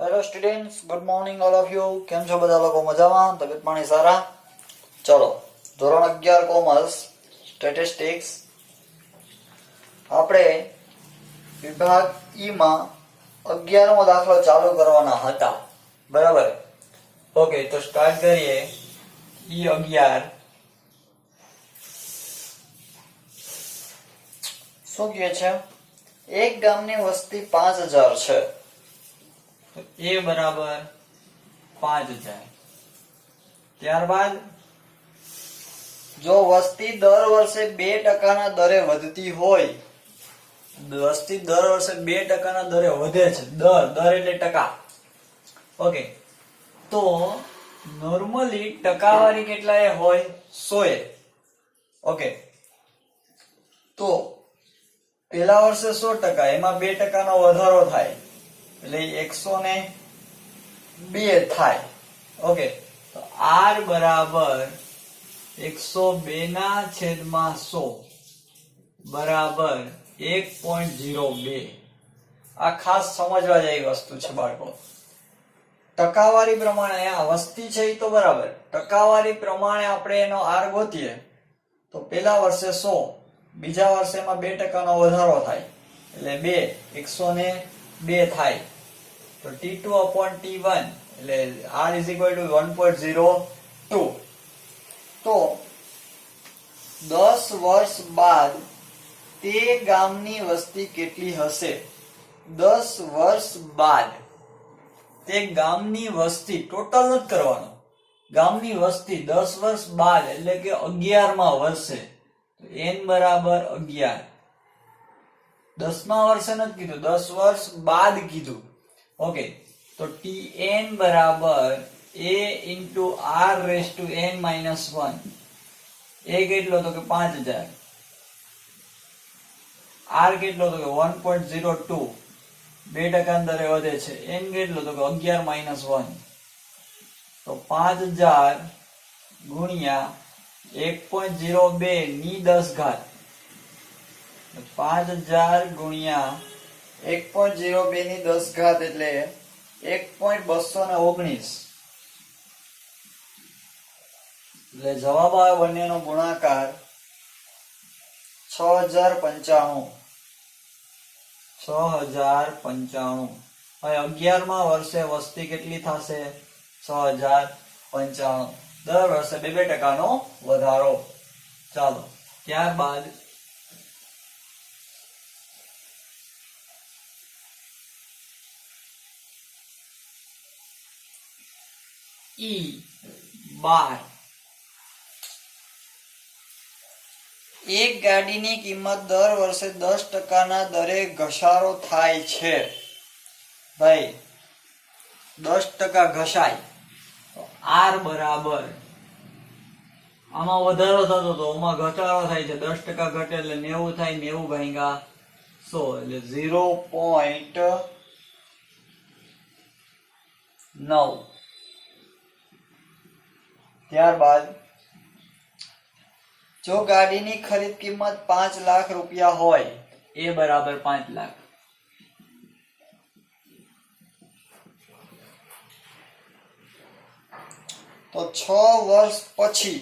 Hello students, good morning all of you. કેમ છો બધા લોકો? મજામાં? તબિયત પાણી સારા? ચલો, ધોરણ 11 કોમર્સ સ્ટેટિસ્ટિક્સ આપણે વિભાગ ઈ માં 11મો દાખલો ચાલુ કરવાના હતા. બરાબર? ઓકે, તો સ્ટાર્ટ કરીએ. ઈ 11 શું કહે છે? એક ગામની વસ્તી 5000 છે. તો એ બરાબર 5000. ત્યારબાદ જો વસ્તી દર વર્ષે 2% ના દરે વધતી હોય, વસ્તી દર વર્ષે 2% ના દરે વધે છે, દર એટલે ટકા. ઓકે, તો નોર્મલી ટકાવારી કેટલા એ હોય? 100. ઓકે, તો પેલા વર્ષે 100%, એમાં 2% નો વધારો થાય એટલે 102 થાય. ઓકે, તો r બરાબર 102/100 બરાબર 1.02. આ ખાસ સમજવા જેવી વસ્તુ છે બાળકો. ટકાવારી પ્રમાણે આ વસ્તી છે એ તો બરાબર, ટકાવારી પ્રમાણે આપણે એનો r ગોતીએ તો પેલા વર્ષે 100, બીજા વર્ષેમાં 2% નો વધારો થાય એટલે 102 થાય. તો T2/T1 એટલે r is equal to 1.02. તો 10 વર્ષ બાદ તે ગામની વસ્તી કેટલી હશે? 10 વર્ષ બાદ તે ગામની વસ્તી, ટોટલ નથી કરવાનો, ગામની વસ્તી 10 વર્ષ બાદ એટલે કે 11મા વર્ષે. તો n બરાબર 11. 10મા વર્ષે નથી કીધું, 10 વર્ષ બાદ કીધું. ઓકે, તો Tn બરાબર a into r raised to n minus 1. a કેટલો તો કે 5000, r કેટલો તો કે 1.02, 2% દરે વધે છે. n કેટલો તો કે 11 minus 1. તો 5000 ગુણ્યા 1.02 ની 10 ઘાત, 5000 ગુણ્યા 1.02 ની 10 ઘાત એટલે 1.219. એટલે જવાબ આવે બંનેનો ગુણાકાર 6095. 6095. હવે 11મા વર્ષે વસ્તી કેટલી થશે? 6095. દર વર્ષે 2% નો વધારો. ચાલો, ત્યારબાદ E12. એક ગાડીની કિંમત દર વર્ષે 10% ના દરે ઘસારો થાય છે. ભાઈ 10% ઘસાય તો r બરાબર, આમાં વધારો થતો તો આમાં ઘટાડો થાય છે, 10% ઘટે એટલે 90 થાય, 90 ભાગ્યા 100 એટલે 0.9. ત્યારબાદ જો ગાડીની ખરીદ કિંમત 5 લાખ રૂપિયા હોય, એ બરાબર 5 લાખ. તો 6 વર્ષ પછી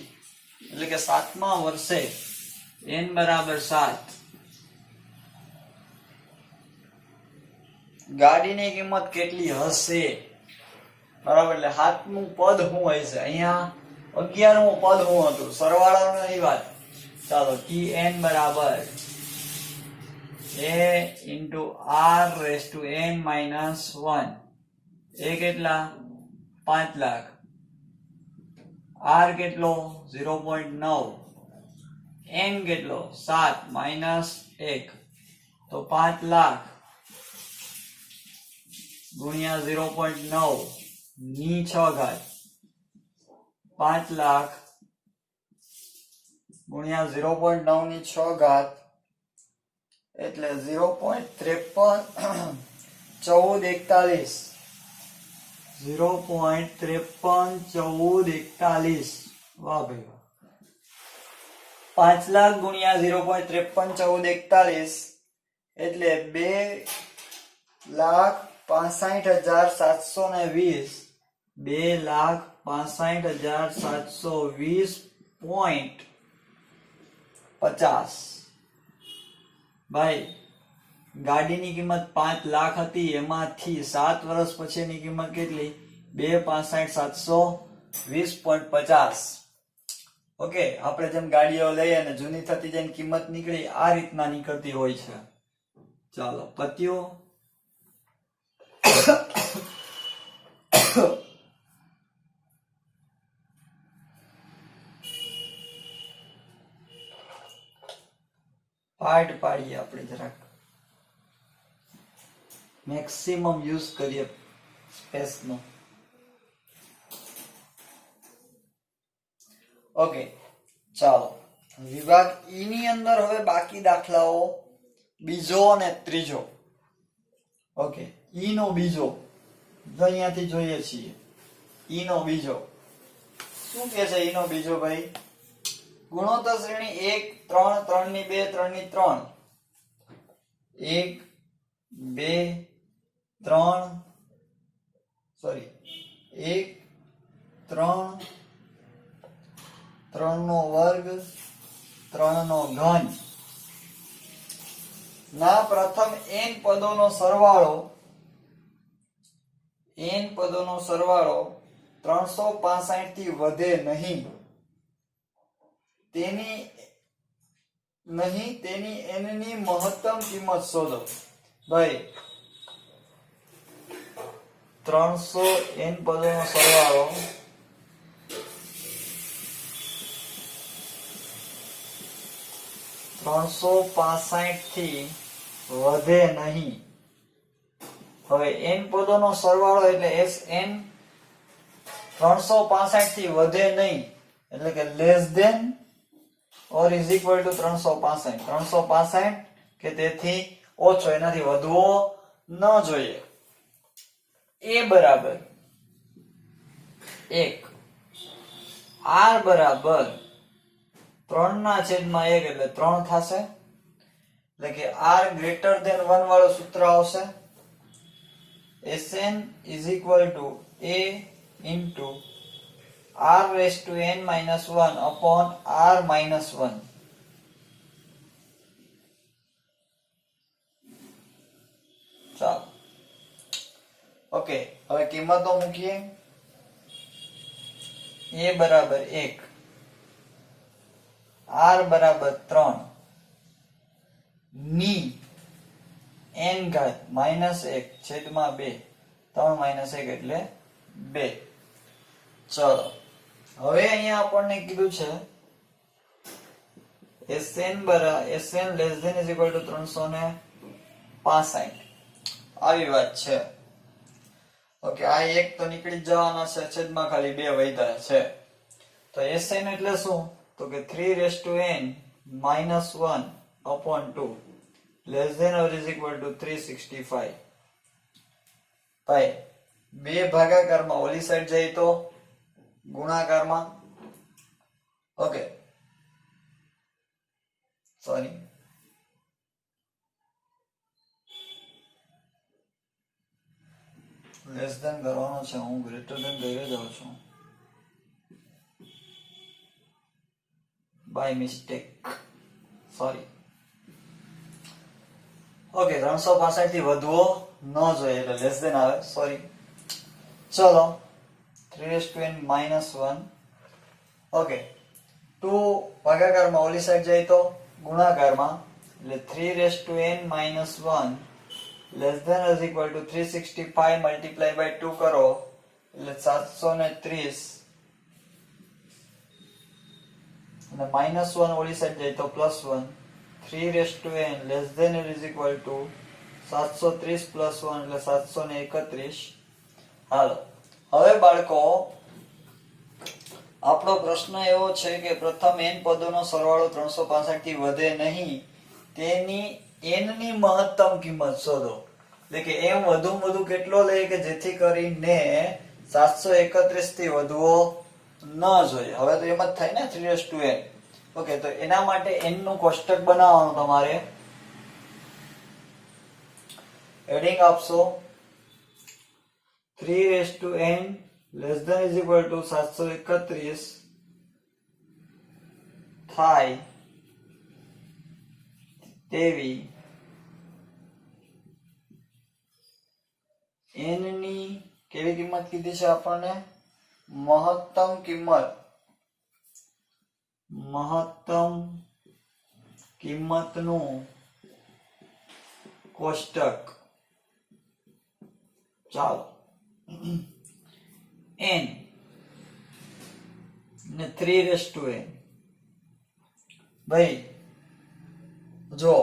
એટલે કે 7મા વર્ષે n બરાબર 7, ગાડીની કિંમત કેટલી હશે? બરાબર, એટલે 7મું પદ શું હોય છે? અહીંયા 11મું પદ શું હતું? સરવાળાની વાત. ચાલો, Tn બરાબર a into r raised to n minus 1. એ કેટલા? 5 લાખ. r કેટલો? 0.9. n કેટલો? 7 minus 1. તો 5 લાખ ગુણ્યા 0.9 ની 6 ઘાત, 5 લાખ ગુણ્યા 0.9 ની 6 ઘાત એટલે 0.53 1441. 0.53 વાહ ભાઈ વાહ. 5 લાખ ગુણ્યા 0.53 1441 એટલે 2,53,000 65,720 2,65,720.50 ભાઈ ગાડીની કિંમત 5 લાખ હતી, એમાંથી 7 વર્ષ પછીની કિંમત કેટલી? 2,65,720.50. ઓકે, આપણે જેમ ગાડીઓ લઈએ અને જૂની થતી જઈને કિંમત નીકળી આ રીતના નીકળતી હોય છે. ચાલો પત્યું. પાર્ટ પાડીએ આપણે જરાક, મેક્સિમમ યુઝ કરીએ સ્પેસ નો. ઓકે ચાલો, વિભાગ ઈ ની અંદર હવે બાકી દાખલાઓ બીજો અને ત્રીજો. ઓકે, ઈ નો બીજો અહીંયાથી જોઈએ છીએ. ઈ નો બીજો શું કે છે? ઈ નો બીજો ભાઈ, ગુણોત્તર શ્રેણી 1 3 3 ની 2 3 ની 3 1 2 3 સોરી 1 3 3 નો વર્ગ 3 નો ઘન ના પ્રથમ n પદોનો સરવાળો 365 થી વધે નહીં, તેની n ની મહત્તમ કિંમત શોધો. ભાઈ 300 n પદોનો સરવાળો 365 થી વધે નહીં. હવે n પદોનો સરવાળો એટલે Sn 365 થી વધે નહીં એટલે કે less than or is equal to 365 કે તેથી ઓછો, એનાથી વધવો ન જોઈએ. a બરાબર 1, r બરાબર 3/1 એટલે 3 થશે, એટલે કે r ગ્રેટર ધેન 1 વાળું સૂત્ર આવશે. Sn is equal to a into r raised to n minus 1 upon r minus 1. ચાલો ઓકે, હવે કિંમતો મૂકીએ. a બરાબર 1, r બરાબર 3 ની n ઘાત -1 છેદમાં 2, 3 - 1 એટલે 2. ચલો હવે અહીંયા આપણને કીધું છે Sn less than is equal to 365. આવી વાત છે. ઓકે, આ એક તો નીકળી જવાના છે, છેદમાં ખાલી 2 વધ્યા છે. તો Sn એટલે શું? તો કે 3n - 1 upon 2 less than or is equal to 365. ભાઈ 2 ભાગાકારમાં ઓલી સાઈડ જાય તો ગુણાકારમાં. ઓકે સોરી, લેસ ધેન કરવાનો છે, હું ગ્રેટર ધેન કરી જાઉં છું બાય મિસ્ટેક, સોરી. ઓકે, 365 થી વધવો ન જોઈએ એટલે લેસ ધેન આવે, સોરી. ચલો 3n - 1. ઓકે, 2 ભાગાકારમાં ઓલી સાઈડ જાય તો ગુણાકારમાં, એટલે 3n - 1 less than or is equal to 365 multiply by 2 કરો એટલે 730 અને -1 ઓલી સાઈડ જાય તો +1, 3n less than or is equal to 730 + 1 એટલે 731. હાલો હવે બાળકો આપણો પ્રશ્ન એવો છે કે પ્રથમ n પદોનો સરવાળો 365 થી વધે નહીં, તેની n ની મહત્તમ કિંમત શોધો. એટલે કે m વધુમાં વધુ કેટલો લે કે જેથી કરીને 731 થી વધવો ન જોઈએ. હવે તો એમ જ થાય ને 3n. ઓકે, તો એના માટે n નું કોષ્ટક બનાવવાનું તમારે. હેડિંગ આપશો 3n less than is equal to 731 થાય તેવી n ની કેવી કિંમત કીધી છે આપણને? મહત્તમ કિંમતનું કોષ્ટક. ચાલો n ને 3n. ભાઈ જો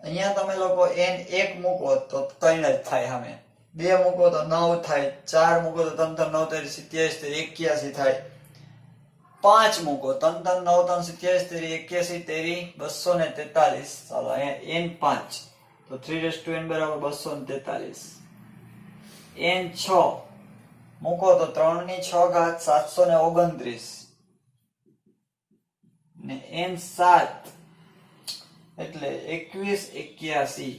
અહીંયા તમે લોકો n 1 મૂકો તો 3 જ થાય, સામે 2 મૂકો તો 9 થાય, 4 મૂકો તો 3 3 9 તેરી 87 81 થાય, 5 મૂકો 3 3 9 3 87 તેરી 81 તેરી 243. ચાલો અહીંયા n 5 તો 3n બરાબર 243. n 6 મૂકો તો 3 ની 6 ઘાત 729 ને n 7 એટલે 2181.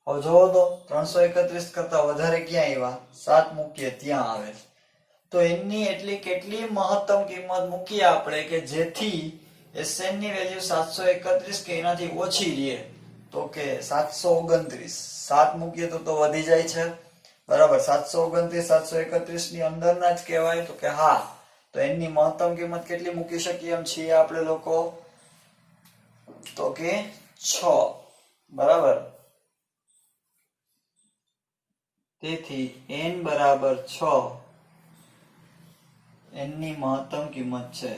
હવે જોવો તો 331 કરતા વધારે ક્યાં આવ્યા? 7 મૂકીએ ત્યાં આવે. તો n ની એટલી કેટલી મહત્તમ કિંમત મૂકીએ આપણે કે જેથી Sn ની વેલ્યુ 731 કે એનાથી ઓછી રહે? તો કે 729. 7 મૂકીએ તો વધી જાય છે, બરાબર. 729 731 ની અંદરના જ કહેવાય. તો કે હા, તો n ની મહત્તમ કિંમત કેટલી મૂકી શકીએ એમ છીએ આપણે લોકો? તો કે 6, બરાબર. તેથી n બરાબર 6 n ની મહત્તમ કિંમત છે.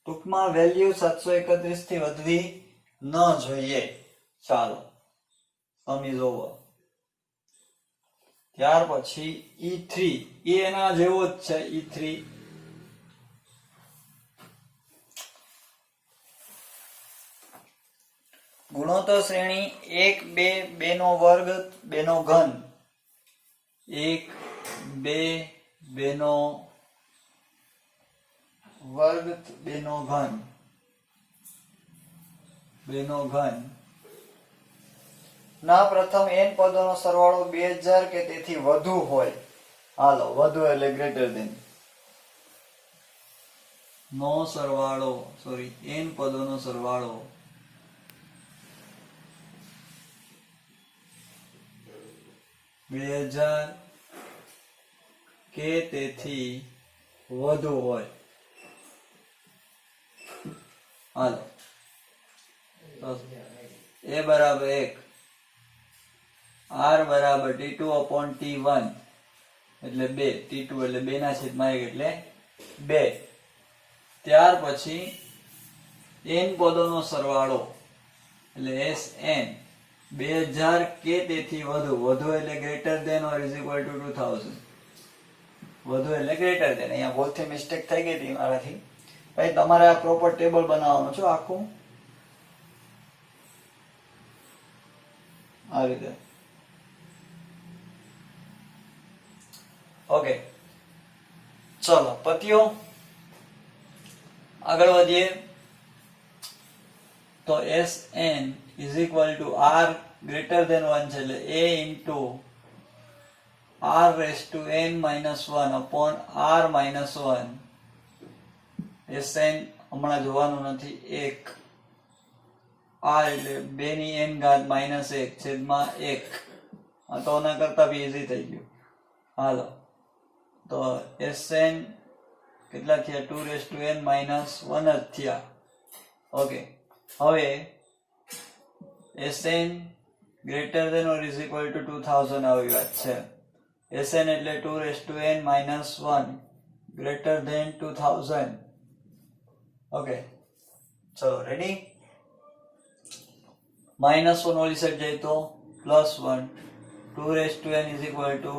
ટૂંકમાં વેલ્યુ 731 થી વધવી ન જોઈએ. ચાલો સમી જોવો. ત્યાર પછી E3 એ એના જેવો જ છે. E3 ગુણોત્તર શ્રેણી 1 2 2 નો વર્ગ 2 નો ઘન 1 2 2 નો વર્ગ 2 નો ઘન 2 નો ઘન ના પ્રથમ n પદોનો સરવાળો 2000 કે તેથી વધુ હોય. હાલો, વધુ એટલે ગ્રેટર ધેન નો સરવાળો, સોરી n પદોનો સરવાળો 2000 કે તેથી વધુ હોય. હાલો, a બરાબર 1, r બરાબર t2 upon t1 એટલે 2, t2 એટલે 2 ના છેદમાં 1 એટલે 2. ત્યાર પછી n પદોનો સરવાળો એટલે Sn 2000 કે તેથી વધુ. વધુ એટલે greater than or is equal to 2000. વધુ એટલે ગ્રેટર ધેન. અહીંયા ભૂલથી મિસ્ટેક થઈ ગઈ હતી મારાથી. ભાઈ તમારે આ પ્રોપર ટેબલ બનાવવાનું છે આખું આ રીતે. ઓકે, ચલો પતિઓ આગળ વધીએ. તો Sn is equal to r greater than 1 છે એટલે a into r raised to n minus 1 upon r minus 1. Sn હમણાં જોવાનું નથી. 1 r એટલે 2 ની n ઘાત minus 1 છેદમાં 1. આ તો ના કરતા બી ઈઝી થઈ ગયું. હાલો, તો Sn કેટલા થયા? 2 raised to n minus 1 જ થયા. ઓકે, હવે Sn greater than or is equal to 2000 આવી વાત છે. Sn એટલે 2 raised to n minus 1 greater than 2000. Okay, ચલો રેડી. minus 1 ઓલી સાઈડ જાય તો plus 1. 2 raised to n is equal to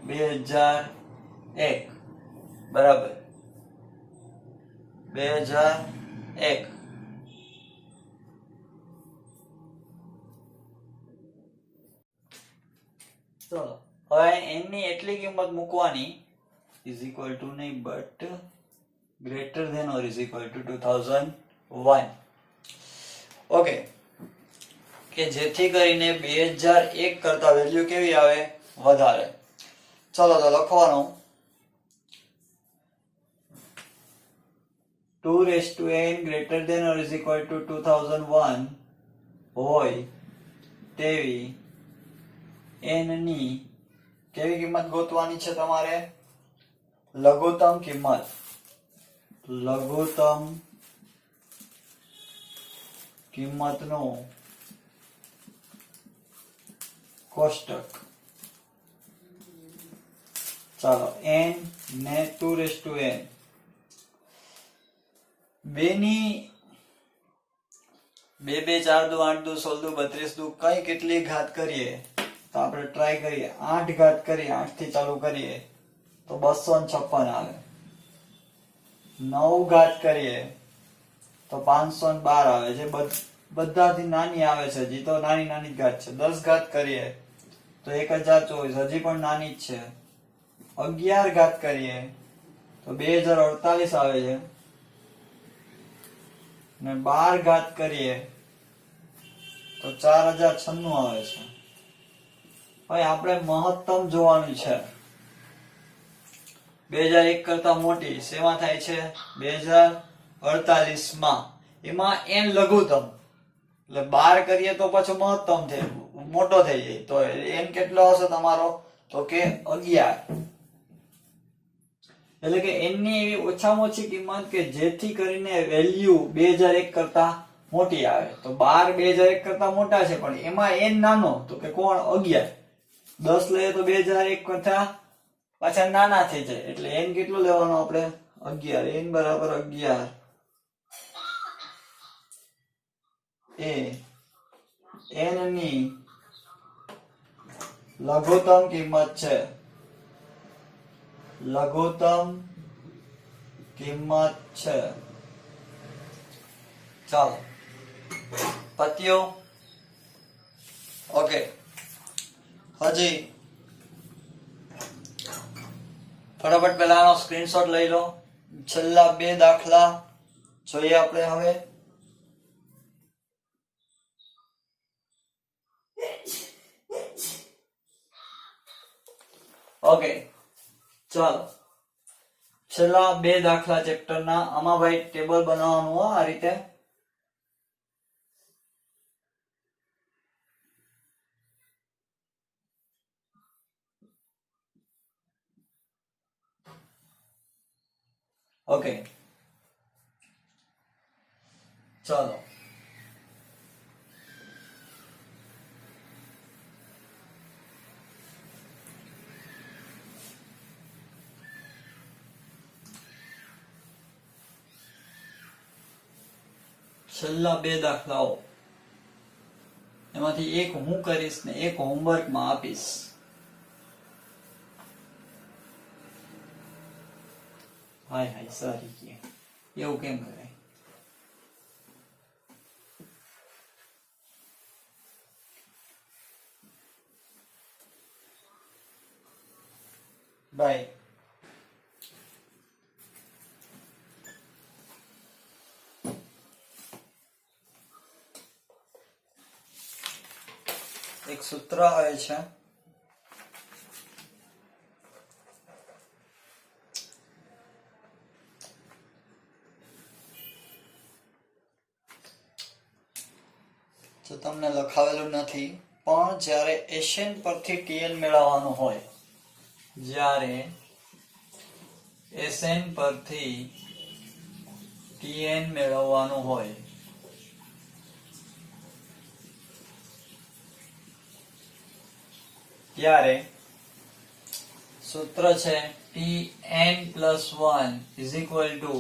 2001 બરાબર 2001. ચલો હવે n ની એટલી કિંમત મૂકવાની is equal to નહીં but greater than or is equal to 2001. Okay, કે જેથી કરીને 2001 કરતા વેલ્યુ કેવી આવે? વધારે. ચલો તો લખવાનું 2n greater than or is equal to 2001 હોય તેવી n ની કેવી કિંમત ગોતવાની છે તમારે? લઘુત્તમ કિંમત. લઘુત્તમ કિંમતનું કોષ્ટક. ચાલો n ને 2n બેની 2 2 4 2 8 2 16 2 32 2 કઈ કેટલી ઘાત કરીએ તો આપણે ટ્રાય કરીએ. 8 ઘાત કરીએ, 8 થી ચાલુ કરીએ તો 256 આવે. 9 ઘાત કરીએ તો 512 આવે, જે બધાથી નાની આવે છે. હજી તો નાની નાની ઘાત છે. 10 ઘાત કરીએ તો 1024, હજી પણ નાની જ છે. 11 ઘાત કરીએ તો 2048 આવે છે, ને 12 ઘાત કરીએ તો 4096 આવે છે. હવે આપણે મહત્તમ જોવાનું છે. 2001 કરતા મોટી શેમાં થાય છે? 2048 માં. એમાં n લઘુત્તમ, એટલે 12 કરીએ તો પાછો મહત્તમ થાય, મોટો થઈ જાય. તો n કેટલો હશે તમારો? તો કે 11. એટલે કે n ની એવી ઓછામાં ઓછી કિંમત કે જેથી કરીને વેલ્યુ 2001 કરતા મોટી આવે. તો 12 2001 કરતા મોટા છે, પણ એમાં n નાનો, તો કે કોણ? 11. 10 લઈએ તો 2001 કરતા પાછા નાના થઈ જાય. એટલે n કેટલો લેવાનો આપણે? 11. n બરાબર 11 એ n ની લઘુત્તમ કિંમત છે. લઘુત્તમ કિંમત છે. ચાલો પત્યો. ઓકે, હજી ફટાફટ પહેલાનો સ્ક્રીનશોટ લઈ લો. છેલ્લા 2 દાખલા જોઈએ આપણે હવે. ઓકે, ચાલો છેલ્લા 2 દાખલા ચેપ્ટરના. આમાં ભાઈ ટેબલ બનાવવાનું આ રીતે. ઓકે, ચાલો છેલ્લા 2 દાખલાઓ, એમાંથી એક હું કરીશ ને એક હોમવર્કમાં આપીશ. હાય હાય સારી કે એવું કેમ કરાય? બાય. એક સૂત્ર આવે છે, જો તમને લખાવેલું નથી, પણ જ્યારે એશિયન પરથી ટીએન મેળવવાનું હોય, જ્યારે એસએન પરથી ટીએન મેળવવાનું હોય ત્યારે સૂત્ર છે Tn+1 is equal to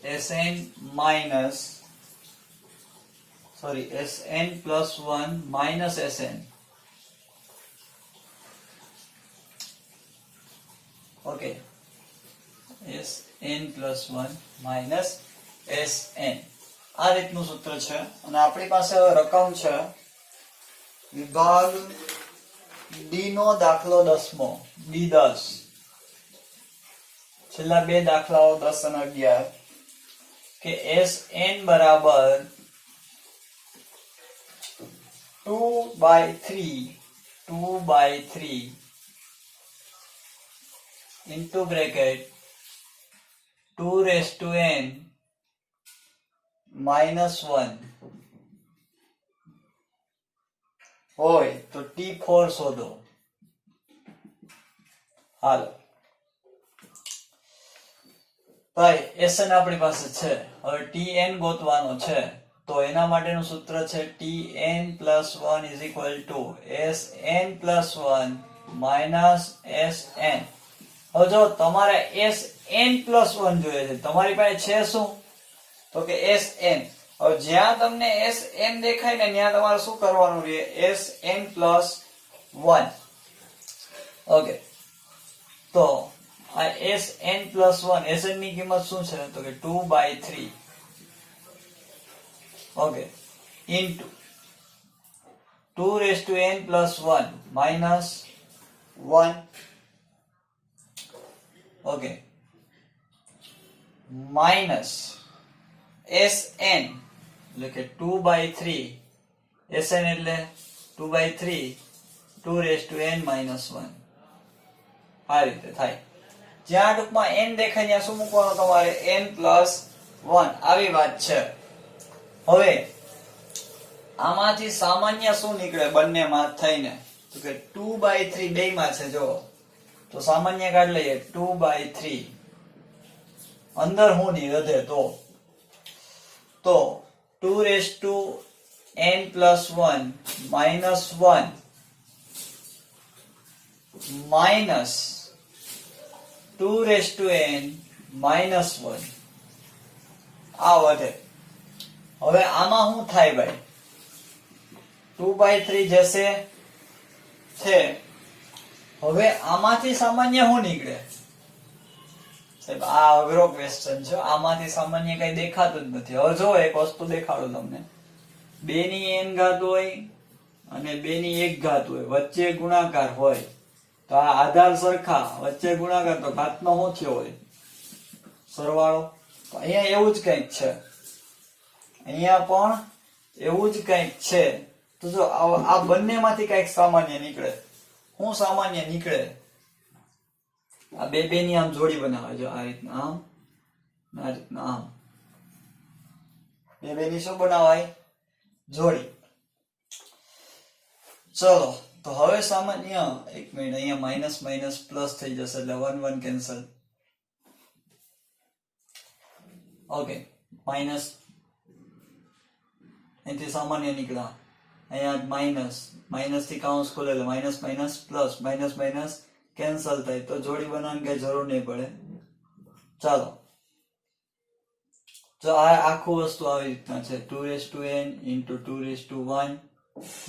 Sn+1 minus Sn. Okay, Sn+1 minus Sn. આ રીતનું સૂત્ર છે. અને આપણી પાસે રકમ છે વિભાગ ડી નો દાખલો 10મો, D10. છેલ્લા 2 દાખલાઓ 10 અને 11 કે Sn બરાબર 2/3 into bracket 2 raised to n -1 હોય તો T4 શોધો. હાલો ભાઈ SN આપણી પાસે છે. હવે Tn ગોતવાનો છે તો એના માટેનું સૂત્ર છે Tn + 1 = Sn + 1 - Sn. હવે જો તમારે Sn + 1 જોઈએ છે, તમારી પાસે છે શું? તો કે Sn. હવે જ્યાં તમને Sn દેખાય ને ત્યાં તમારે શું કરવાનું રહે? Sn + 1. ઓકે, તો આ Sn + 1, Sn ની કિંમત શું છે? તો કે 2/3. Okay, into 2 raised to n + 1 -1. Okay, minus Sn એટલે કે 2/3. Sn એટલે 2/3, 2 raised to n -1. આ રીતે થાય. જ્યાં ટૂંકમાં n દેખાય ત્યાં શું મૂકવાનું તમારે? n + 1. આવી વાત છે. હવે આમાંથી સામાન્ય શું નીકળે બંનેમાં થઈને? તો કે 2/3 બેયમાં છે જો, તો સામાન્ય કાઢી લઈએ. 2/3 અંદર શું ની વધે તો 2 raised to n + 1 -1 minus 2 raised to n -1 આ વધે. હવે આમાં શું થાય ભાઈ? 2/3 જશે છે. હવે આમાંથી સામાન્ય શું નીકળે? સાહેબ આ અઘરો ક્વેશ્ચન છે. આમાંથી સામાન્ય કઈ દેખાતું જ નથી. હવે જો એક વસ્તુ દેખાડું તમને. 2 ની n ઘાત હોય અને 2 ની 1 ઘાત હોય, વચ્ચે ગુણાકાર હોય તો આ આધાર સરખા, વચ્ચે ગુણાકાર તો ઘાતનો શું થયો હોય? સરવાળો. તો અહીંયા એવું જ કંઈક છે. અહીંયા પણ એવું જ કંઈક છે. તો જો આ બંનેમાંથી કંઈક સામાન્ય નીકળે. શું સામાન્ય નીકળે? આ બે ની આમ જોડી બનાવે. જો આ રીતના આમ, આ રીતના આમ, બે ની શું બનાવાય? જોડી. ચલો તો હવે સામાન્ય, એક મિનિટ, અહીંયા માઇનસ માઇનસ પ્લસ થઈ જશે એટલે 1 1 કેન્સલ. ઓકે, માઇનસ અહીંથી સામાન્ય નીકળ્યા. અહીંયા માઇનસ, માઇનસ થી કાઉન્સ ખોલે એટલે minus minus plus, minus minus cancel થાય તો જોડી બનાવવાની કઈ જરૂર નહીં પડે. ચાલો, તો આ આખું વસ્તુ આવી રીતના છે. 2 raised to n into 2 raised to 1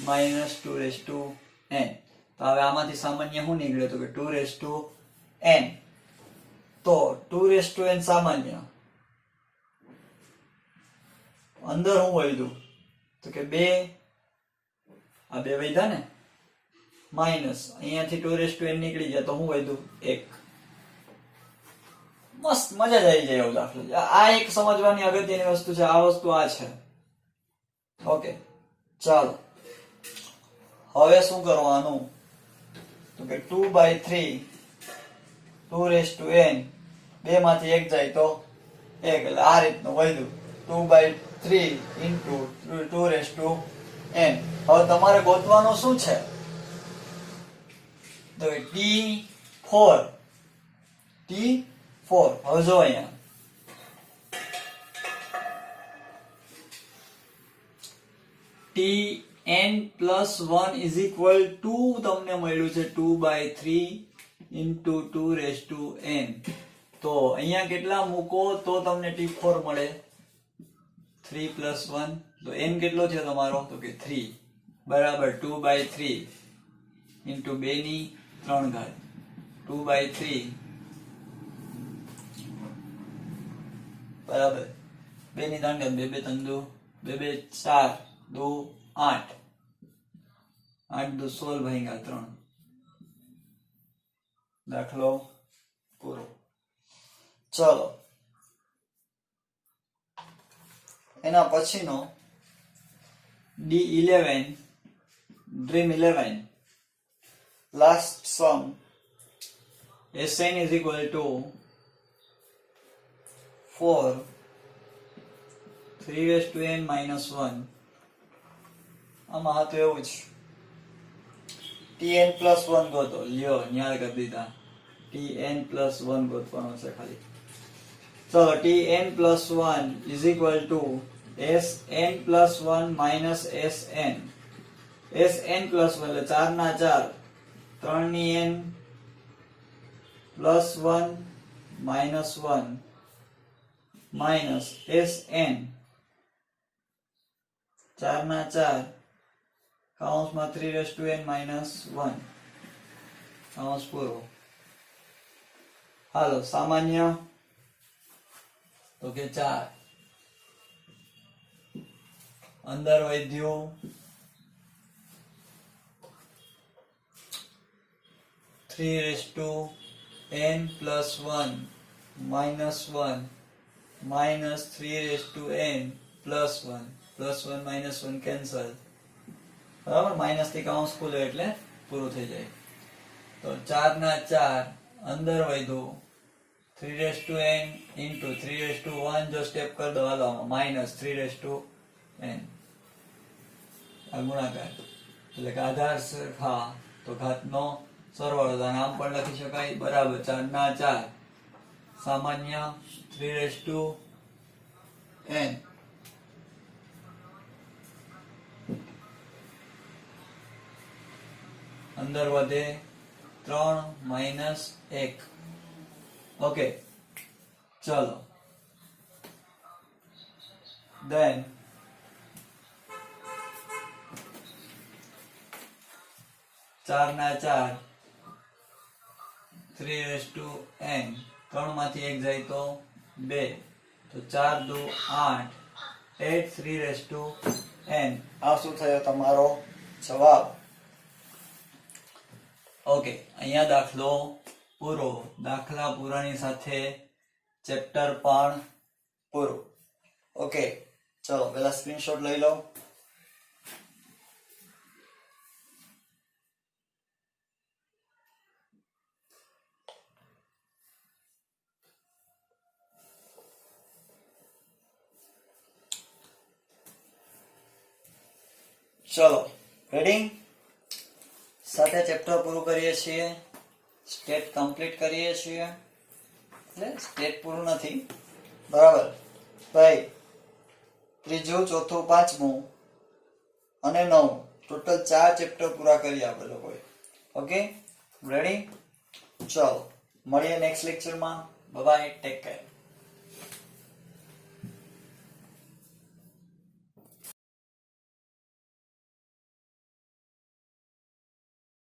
minus 2 raised to n. તો હવે આમાંથી સામાન્ય શું નીકળે? તો કે 2 raised to n. તો 2 raised to n સામાન્ય, અંદર શું વધ્યું? તો કે 2, આ 2 વધ્યા ને, માઇનસ અહીંયાથી 2 raised to n નીકળી જાય તો શું વધ્યું? 1. મસ્ત, મજા જ આવી જાય એવું દાખલો. આ એક સમજવાની અગત્યની વસ્તુ છે. આ વસ્તુ આ છે. ઓકે, ચાલો હવે શું કરવાનું? તો કે 2/3, 2 raised to n, 2 માંથી 1 જાય તો 1, એટલે આ રીતનું વધ્યું. 2/3 into 2 raised to n. હવે તમારે ગોતવાનું શું છે? તો T4. હવે જો અહીંયા Tn + 1 = તમને મળ્યું છે 2/3 into 2 raised to n. તો અહીંયા કેટલા મૂકો તો તમને T4 મળે? 3 + 1. તો n કેટલો છે તમારો? તો કે 3 બરાબર 2/3 into 2 ની 3 ઘાત. 2/3 બરાબર 2 ની 3 ઘાત. 2 2 3 2, 2 2 4, 2 8, 8 2 16 ભાગ્યા 3. દાખલો પૂરો. ચલો એના પછીનો D11 Dream 11. Last sum. Sn is equal to 4 3 raised to n minus 1. આમાં હતું એવું જ tn plus 1 ગોતો. લ્યો ન્યાય કરી દીધા. tn plus 1 ગોતવાનો છે ખાલી. So tn plus 1 is equal to sn plus 1 minus sn. sn plus 1 એટલે 4 ના 4 3 ની n plus 1 minus 1 minus sn 4 ના 4 કૌંસમાં 3 raised to n minus 1 કૌંસ પૂરો. હાલો સામાન્ય તો કે 4 અંદર વધ્યું 3 raised to n plus 1 minus 1 minus 3 raised to n plus 1 minus 1 cancel. બરાબર માઇનસ થી કૌંસ ખુલે એટલે પૂરું થઈ જાય. તો 4 ના 4 અંદર વધ્યું 3 raised to n into 3 raised to 1 જો સ્ટેપ કરી દો હાલો minus 3 raised to n આ ગુણાકાર એટલે કે આધાર સરખા તો ઘાતનો સરવાળો અને આમ પણ લખી શકાય બરાબર 4 ના 4 સામાન્ય 3 raised to n અંદર વધે 3 minus 1. ઓકે ચલો then 4 ના 4 3 raised to n 3 માંથી 1 જાય તો 2 તો 4 દુ 8 8 3 raised to n. આ શું થયો તમારો જવાબ. ઓકે અહીંયા દાખલો પૂરો. દાખલા પૂરાની સાથે ચેપ્ટર પણ પૂરું. ઓકે ચલો પેલા સ્ક્રીનશોટ લઈ લો. ચલો રેડી. સાથે ચેપ્ટર પૂરું કરીએ છીએ. સ્ટેટ કમ્પ્લીટ કરીએ છીએ. એટલે સ્ટેટ પૂરું નથી બરાબર ભાઈ. ત્રીજું ચોથું પાંચમું અને 9 ટોટલ 4 ચેપ્ટર પૂરા કરી આપણે લોકોએ. Okay ready. ચલો મળીએ નેક્સ્ટ લેક્ચરમાં. Bye bye. Take care.